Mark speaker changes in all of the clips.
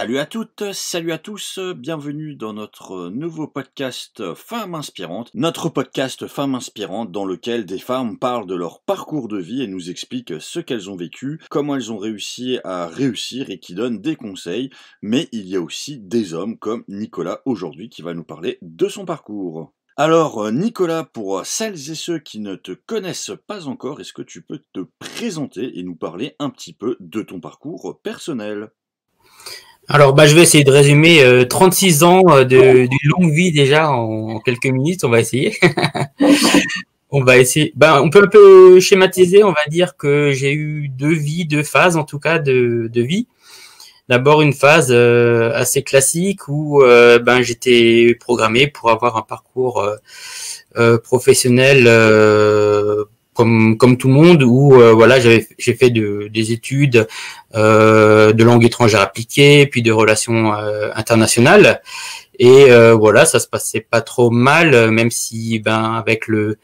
Speaker 1: Salut à toutes, salut à tous, bienvenue dans notre nouveau podcast Femmes inspirantes. Notre podcast Femmes inspirantes dans lequel des femmes parlent de leur parcours de vie et nous expliquent ce qu'elles ont vécu, comment elles ont réussi à réussir et qui donnent des conseils. Mais il y a aussi des hommes comme Nicolas aujourd'hui qui va nous parler de son parcours. Alors Nicolas, pour celles et ceux qui ne te connaissent pas encore, est-ce que tu peux te présenter et nous parler un petit peu de ton parcours personnel ?
Speaker 2: Alors, je vais essayer de résumer 36 ans d'une longue vie déjà en quelques minutes. On va essayer. On va essayer. On peut un peu schématiser. On va dire que j'ai eu deux vies, deux phases en tout cas de vie. D'abord une phase assez classique où j'étais programmé pour avoir un parcours professionnel comme tout le monde, où j'ai fait des études de langue étrangère appliquée, puis de relations internationales, et ça se passait pas trop mal, même si avec le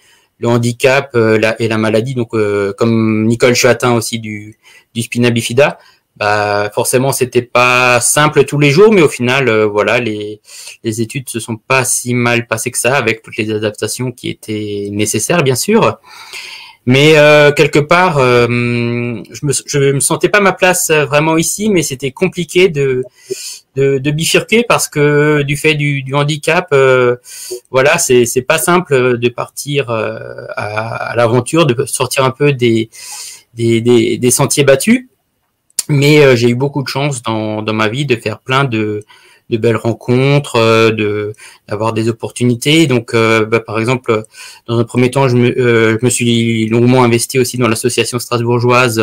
Speaker 2: handicap et la maladie, donc comme Nicole, je suis atteint aussi du spina bifida. Forcément c'était pas simple tous les jours, mais au final les études se sont pas si mal passées que ça, avec toutes les adaptations qui étaient nécessaires bien sûr. Mais quelque part je me sentais pas ma place vraiment ici, mais c'était compliqué de bifurquer parce que du fait du handicap, c'est pas simple de partir à l'aventure, de sortir un peu des sentiers battus. Mais j'ai eu beaucoup de chance dans ma vie de faire plein de belles rencontres, d'avoir des opportunités. Donc, par exemple, dans un premier temps, je me suis longuement investi aussi dans l'association strasbourgeoise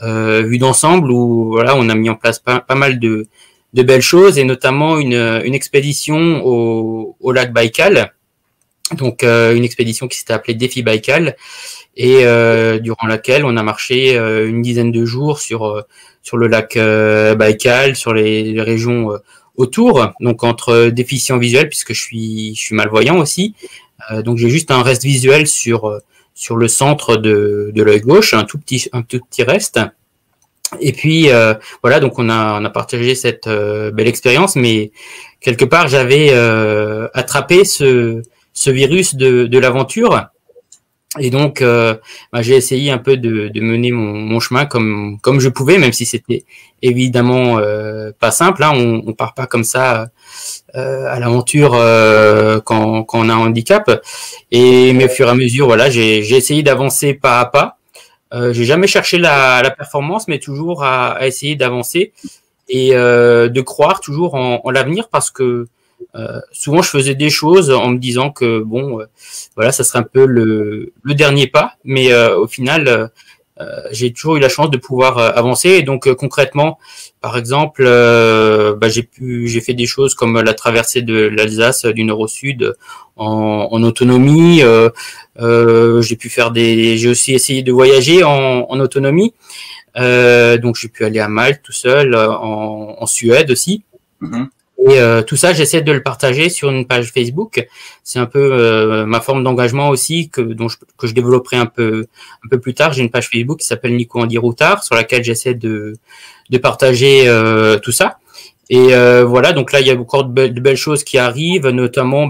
Speaker 2: Vue d'ensemble, où on a mis en place pas mal de belles choses, et notamment une expédition au lac Baïkal. Donc, une expédition qui s'était appelée Défi Baïkal, et durant laquelle on a marché une dizaine de jours sur le lac Baïkal, sur les régions autour, donc entre déficients visuels, puisque je suis malvoyant aussi, donc j'ai juste un reste visuel sur le centre de l'œil gauche, un tout petit reste. Et puis donc on a partagé cette belle expérience, mais quelque part j'avais attrapé ce virus de l'aventure. Et donc, j'ai essayé un peu de mener mon chemin comme je pouvais, même si c'était évidemment pas simple. Hein. On part pas comme ça à l'aventure quand on a un handicap. Mais au fur et à mesure, j'ai essayé d'avancer pas à pas. J'ai jamais cherché la performance, mais toujours à essayer d'avancer et de croire toujours en l'avenir, parce que souvent je faisais des choses en me disant que ça serait un peu le dernier pas, mais au final j'ai toujours eu la chance de pouvoir avancer. Et donc concrètement, par exemple, j'ai fait des choses comme la traversée de l'Alsace du nord au sud en autonomie. J'ai aussi essayé de voyager en autonomie. Donc j'ai pu aller à Malte tout seul, en Suède aussi. Mm-hmm. Et tout ça, j'essaie de le partager sur une page Facebook. C'est un peu ma forme d'engagement aussi que je développerai un peu plus tard. J'ai une page Facebook qui s'appelle Nico Andy Routard, sur laquelle j'essaie de partager tout ça. Et donc là, il y a encore de belles choses qui arrivent, notamment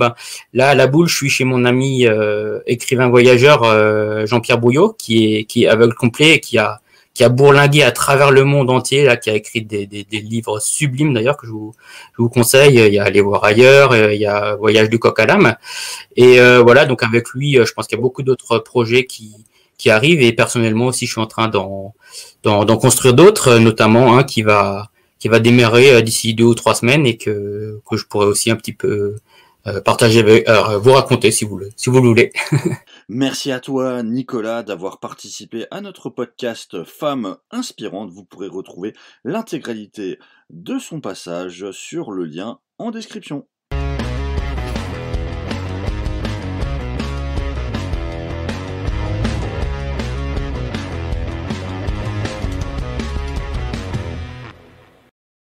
Speaker 2: là à la Boule, je suis chez mon ami écrivain voyageur Jean-Pierre Bouillot, qui est aveugle complet et qui a bourlingué à travers le monde entier, là, qui a écrit des livres sublimes d'ailleurs que je vous conseille. Il y a Aller voir ailleurs, il y a Voyage du coq à l'âme, et donc avec lui, je pense qu'il y a beaucoup d'autres projets qui arrivent, et personnellement aussi, je suis en train d'en construire d'autres, notamment un qui va démarrer d'ici 2 ou 3 semaines, et que je pourrais aussi un petit peu partager, vous raconter si vous le voulez.
Speaker 1: Merci à toi, Nicolas, d'avoir participé à notre podcast Femmes inspirantes. Vous pourrez retrouver l'intégralité de son passage sur le lien en description.